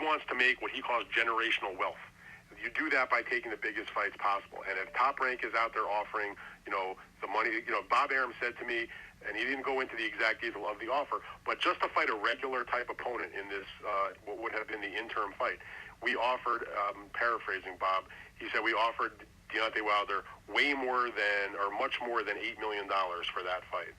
wants to make what he calls generational wealth. You do that by taking the biggest fights possible. And if Top Rank is out there offering, the money, Bob Arum said to me, and he didn't go into the exact detail of the offer, but just to fight a regular type opponent in this, what would have been the interim fight, we offered, paraphrasing Bob, he said we offered Deontay Wilder much more than $8 million for that fight.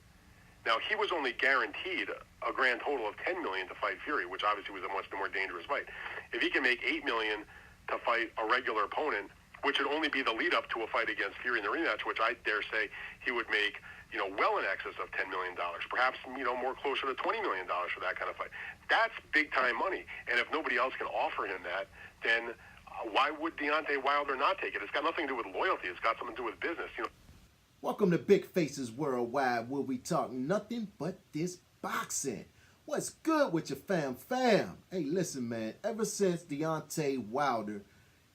Now, he was only guaranteed a grand total of $10 million to fight Fury, which obviously was a much more dangerous fight. If he can make $8 million to fight a regular opponent, which would only be the lead up to a fight against Fury in the rematch, which I dare say he would make, well in excess of $10 million, perhaps, more closer to $20 million for that kind of fight. That's big time money. And if nobody else can offer him that, then why would Deontay Wilder not take it? It's got nothing to do with loyalty. It's got something to do with business. Welcome to Big Faces Worldwide, where we talk nothing but this boxing. What's good with your fam? Hey, listen, man. Ever since Deontay Wilder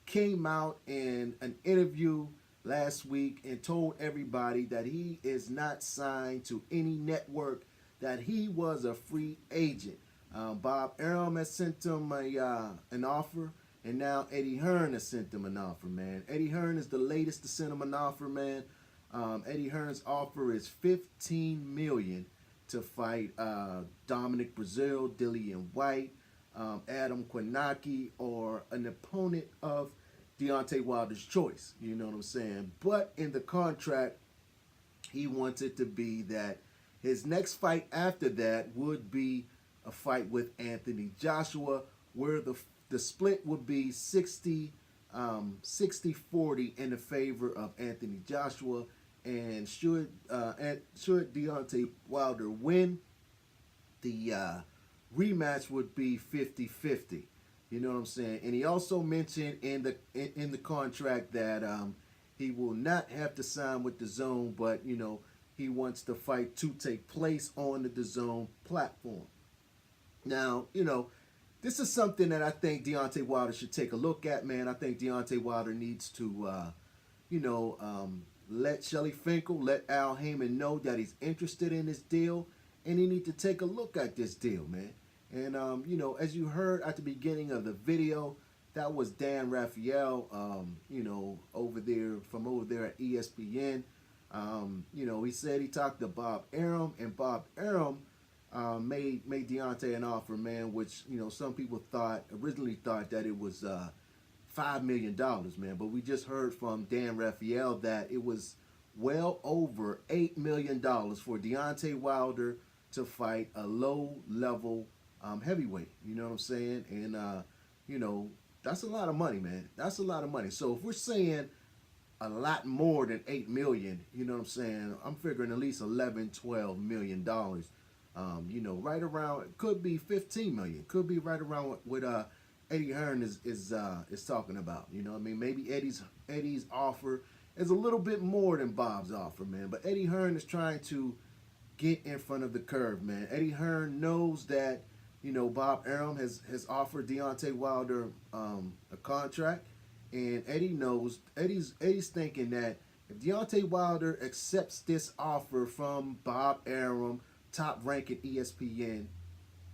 came out in an interview last week and told everybody that he is not signed to any network, that he was a free agent. Bob Arum has sent him an offer, and now Eddie Hearn has sent him an offer, man. Eddie Hearn is the latest to send him an offer, man. Eddie Hearn's offer is $15 million to fight Dominic Breazeale, Dillian White, Adam Kornacki, or an opponent of Deontay Wilder's choice. You know what I'm saying? But in the contract, he wanted to be that his next fight after that would be a fight with Anthony Joshua, where the split would be 60-40 in the favor of Anthony Joshua. And should Deontay Wilder win, the rematch would be 50-50. You know what I'm saying? And he also mentioned in the contract that he will not have to sign with DAZN, but he wants the fight to take place on the DAZN platform. Now, this is something that I think Deontay Wilder should take a look at, man. I think Deontay Wilder needs to, let Shelly Finkel, let Al Heyman know that he's interested in this deal, and he need to take a look at this deal, man. And, as you heard at the beginning of the video, that was Dan Raphael, over there at ESPN. He said he talked to Bob Arum, and Bob Arum made Deontay an offer, man, which, some people originally thought that it was $5 million, man. But we just heard from Dan Raphael that it was well over $8 million for Deontay Wilder to fight a low-level heavyweight. You know what I'm saying? And, that's a lot of money, man. That's a lot of money. So if we're saying a lot more than $8 million, you know what I'm saying, I'm figuring at least $11-12 million. Right around, it could be $15 million. Could be right around what Eddie Hearn is talking about. You know what I mean? Maybe Eddie's offer is a little bit more than Bob's offer, man. But Eddie Hearn is trying to get in front of the curve, man. Eddie Hearn knows that, Bob Arum has offered Deontay Wilder a contract, and Eddie's thinking that if Deontay Wilder accepts this offer from Bob Arum, Top Rank at ESPN,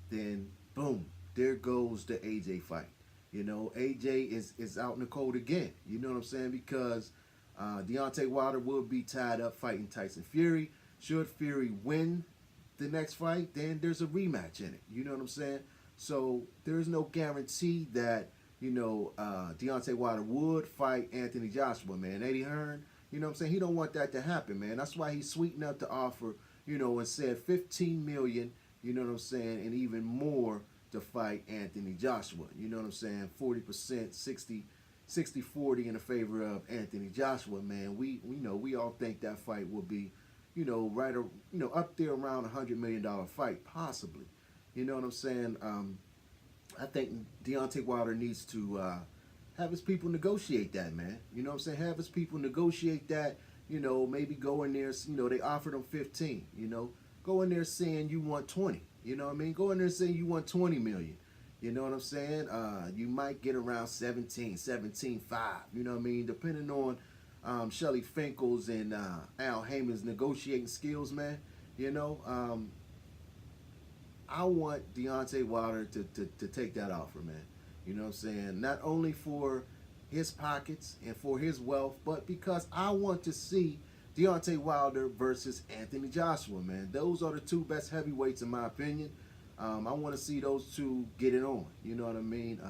then boom, there goes the AJ fight. AJ is out in the cold again. You know what I'm saying? Because Deontay Wilder will be tied up fighting Tyson Fury. Should Fury win the next fight, then there's a rematch in it. You know what I'm saying? So there's no guarantee that, Deontay Wilder would fight Anthony Joshua, man. Eddie Hearn, you know what I'm saying? He don't want that to happen, man. That's why he sweetened up the offer, and said $15 million, you know what I'm saying, and even more to fight Anthony Joshua. You know what I'm saying? 40%, 60-40 in the favor of Anthony Joshua, man. We all think that fight will be, up there around $100 million fight, possibly. You know what I'm saying? I think Deontay Wilder needs to have his people negotiate that, man. You know what I'm saying? Have his people negotiate that. Maybe go in there. They offered him 15. Go in there saying you want 20. You know what I mean? Go in there saying you want 20 million. You know what I'm saying? You might get around 17.5. You know what I mean? Depending on Shelly Finkel's and Al Heyman's negotiating skills, man. I want Deontay Wilder to take that offer, man. You know what I'm saying? Not only for his pockets and for his wealth, but because I want to see Deontay Wilder versus Anthony Joshua, man. Those are the two best heavyweights in my opinion. I want to see those two get it on. You know what I mean?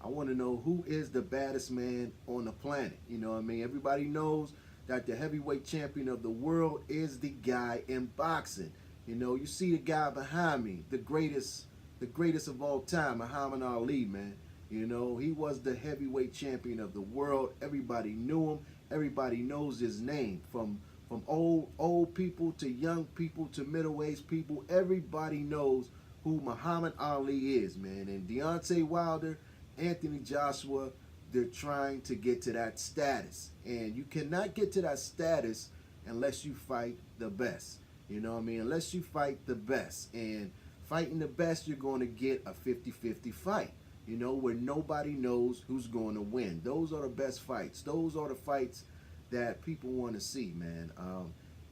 I want to know who is the baddest man on the planet. You know what I mean? Everybody knows that the heavyweight champion of the world is the guy in boxing. You know, you see the guy behind me, the greatest of all time, Muhammad Ali, man. You know, he was the heavyweight champion of the world. Everybody knew him. Everybody knows his name. From old people to young people to middle-aged people, everybody knows who Muhammad Ali is, man. And Deontay Wilder, Anthony Joshua, they're trying to get to that status. And you cannot get to that status unless you fight the best. You know what I mean? Unless you fight the best. And fighting the best, you're going to get a 50-50 fight. You know, where nobody knows who's going to win. Those are the best fights. Those are the fights that people want to see, man.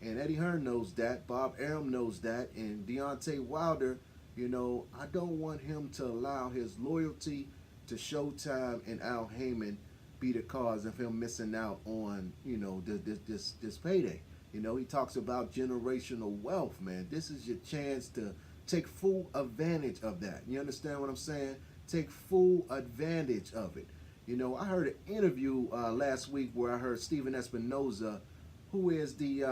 And Eddie Hearn knows that. Bob Arum knows that. And Deontay Wilder, you know, I don't want him to allow his loyalty to Showtime and Al Heyman be the cause of him missing out on, you know, this payday. You know, he talks about generational wealth, man. This is your chance to take full advantage of that. You understand what I'm saying? Take full advantage of it. You know, I heard an interview last week where I heard Steven Espinoza, who is the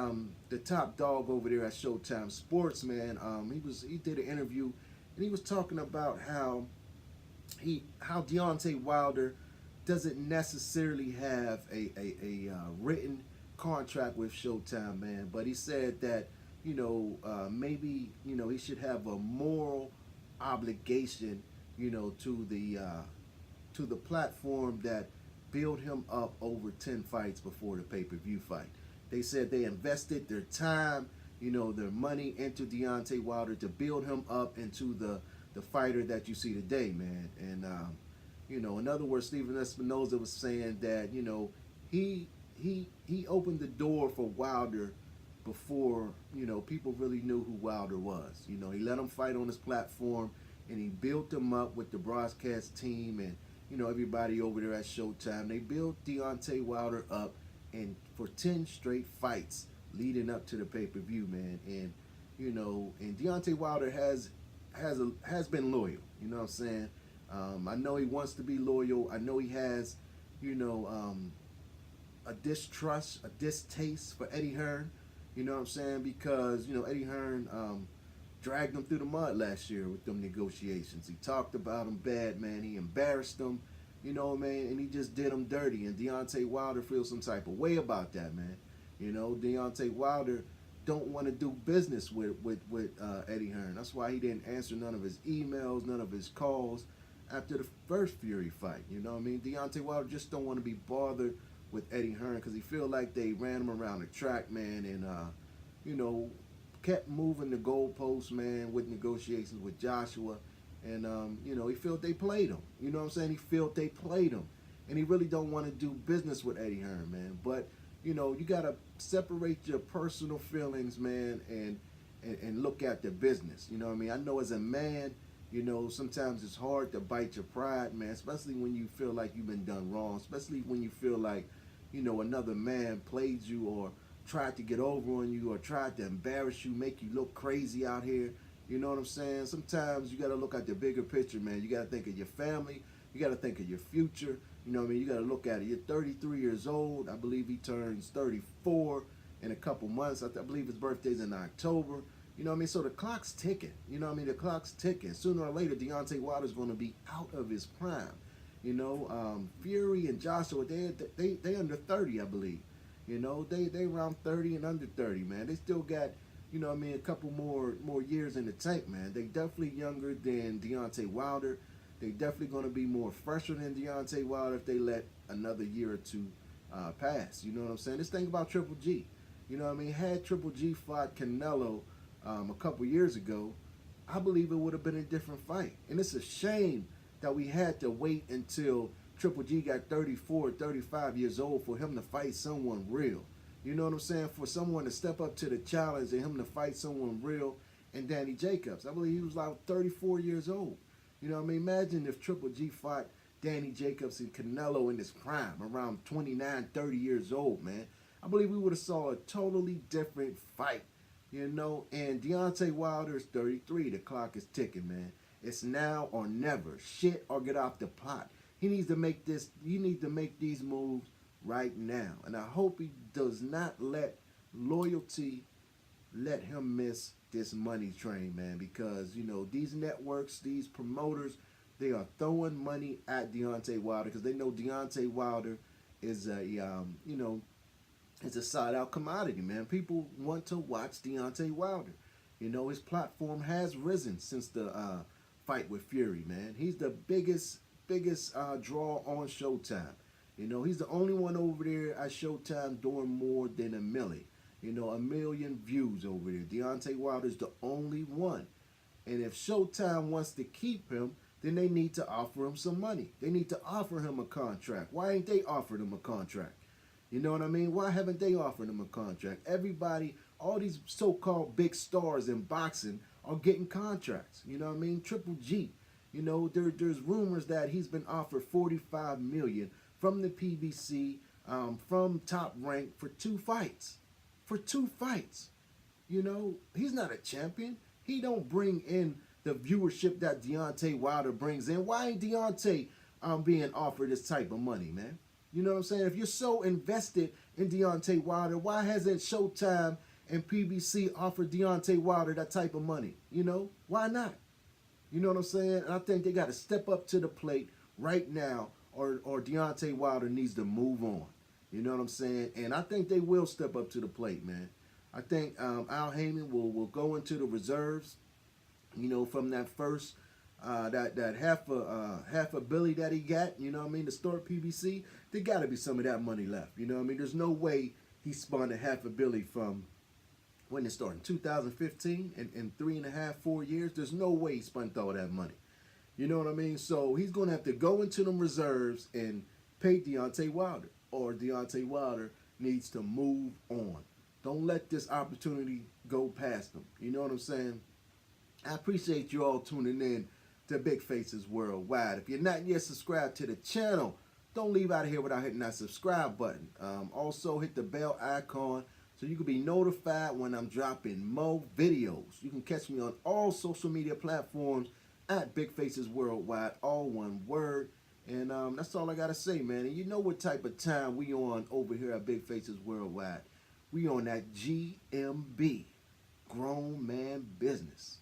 top dog over there at Showtime Sports, man. He did an interview and he was talking about how Deontay Wilder doesn't necessarily have a written contract with Showtime, man. But he said that, you know, maybe, you know, he should have a moral obligation, you know, to the platform that built him up over 10 fights before the pay-per-view fight. They said they invested their time, you know, their money into Deontay Wilder to build him up into the fighter that you see today, man. And you know, in other words, Steven Espinoza was saying that, you know, he opened the door for Wilder before, you know, people really knew who Wilder was. You know, he let him fight on his platform, and he built him up with the broadcast team and, you know, everybody over there at Showtime. They built Deontay Wilder up and for 10 straight fights leading up to the pay-per-view, man. And, you know, and Deontay Wilder has been loyal. You know what I'm saying? I know he wants to be loyal. I know he has, you know, a distrust, a distaste for Eddie Hearn. You know what I'm saying? Because, you know, Eddie Hearn dragged him through the mud last year with them negotiations. He talked about him bad, man. He embarrassed him, you know, man, and he just did him dirty. And Deontay Wilder feels some type of way about that, man. You know, Deontay Wilder don't want to do business with Eddie Hearn. That's why he didn't answer none of his emails, none of his calls after the first Fury fight. You know what I mean? Deontay Wilder just don't want to be bothered with Eddie Hearn because he feel like they ran him around the track, man, and you know, kept moving the goalposts, man, with negotiations with Joshua, and you know, he felt they played him. You know what I'm saying? He felt they played him, and he really don't want to do business with Eddie Hearn, man. But you know, you gotta separate your personal feelings, man, and look at the business. You know what I mean? I know as a man, you know, sometimes it's hard to bite your pride, man, especially when you feel like you've been done wrong, especially when you feel like, you know, another man played you or tried to get over on you or tried to embarrass you, make you look crazy out here. You know what I'm saying? Sometimes you got to look at the bigger picture, man. You got to think of your family. You got to think of your future. You know what I mean? You got to look at it. You're 33 years old. I believe he turns 34 in a couple months. I believe his birthday's in October. You know what I mean? So the clock's ticking. You know what I mean? The clock's ticking. Sooner or later, Deontay Wilder's going to be out of his prime. You know, Fury and Joshua, they under 30, I believe. You know, they around 30 and under 30, man. They still got, you know what I mean, a couple more years in the tank, man. They definitely younger than Deontay Wilder. They definitely going to be more fresher than Deontay Wilder if they let another year or two pass. You know what I'm saying? Just think about Triple G. You know what I mean? Had Triple G fought Canelo a couple years ago, I believe it would have been a different fight. And it's a shame that we had to wait until Triple G got 34, 35 years old for him to fight someone real. You know what I'm saying? For someone to step up to the challenge and him to fight someone real. And Danny Jacobs, I believe he was like 34 years old. You know what I mean? Imagine if Triple G fought Danny Jacobs and Canelo in his prime, around 29, 30 years old, man. I believe we would have saw a totally different fight, you know. And Deontay Wilder is 33. The clock is ticking, man. It's now or never. Shit or get off the pot. He needs to make this. You need to make these moves right now. And I hope he does not let loyalty let him miss this money train, man. Because, you know, these networks, these promoters, they are throwing money at Deontay Wilder because they know Deontay Wilder is a, you know, it's a sought-out commodity, man. People want to watch Deontay Wilder. You know, his platform has risen since the fight with Fury, man. He's the biggest draw on Showtime. You know, he's the only one over there at Showtime doing more than a million. You know, 1 million views over there. Deontay Wilder's the only one. And if Showtime wants to keep him, then they need to offer him some money. They need to offer him a contract. Why ain't they offered him a contract? You know what I mean? Why haven't they offered him a contract? Everybody, all these so-called big stars in boxing are getting contracts. You know what I mean? Triple G. You know, there's rumors that he's been offered $45 million from the PBC, from Top Rank for 2 fights. For 2 fights. You know, he's not a champion. He don't bring in the viewership that Deontay Wilder brings in. Why ain't Deontay being offered this type of money, man? You know what I'm saying? If you're so invested in Deontay Wilder, why hasn't Showtime and PBC offered Deontay Wilder that type of money? You know, why not? You know what I'm saying? And I think they got to step up to the plate right now, or Deontay Wilder needs to move on. You know what I'm saying? And I think they will step up to the plate, man. I think Al Heyman will go into the reserves, you know, from that first that half a billy that he got, you know what I mean, to start PBC. There got to be some of that money left, you know what I mean. There's no way he spun a half a billy from when it started, 2015, in 3.5, 4 years. There's no way he spent all that money, you know what I mean. So he's gonna have to go into them reserves and pay Deontay Wilder, or Deontay Wilder needs to move on. Don't let this opportunity go past him. You know what I'm saying? I appreciate you all tuning in to Big Faces Worldwide. If you're not yet subscribed to the channel, don't leave out of here without hitting that subscribe button. Also, hit the bell icon so you can be notified when I'm dropping more videos. You can catch me on all social media platforms at Big Faces Worldwide, all one word. And that's all I got to say, man. And you know what type of time we on over here at Big Faces Worldwide. We on that GMB, grown man business.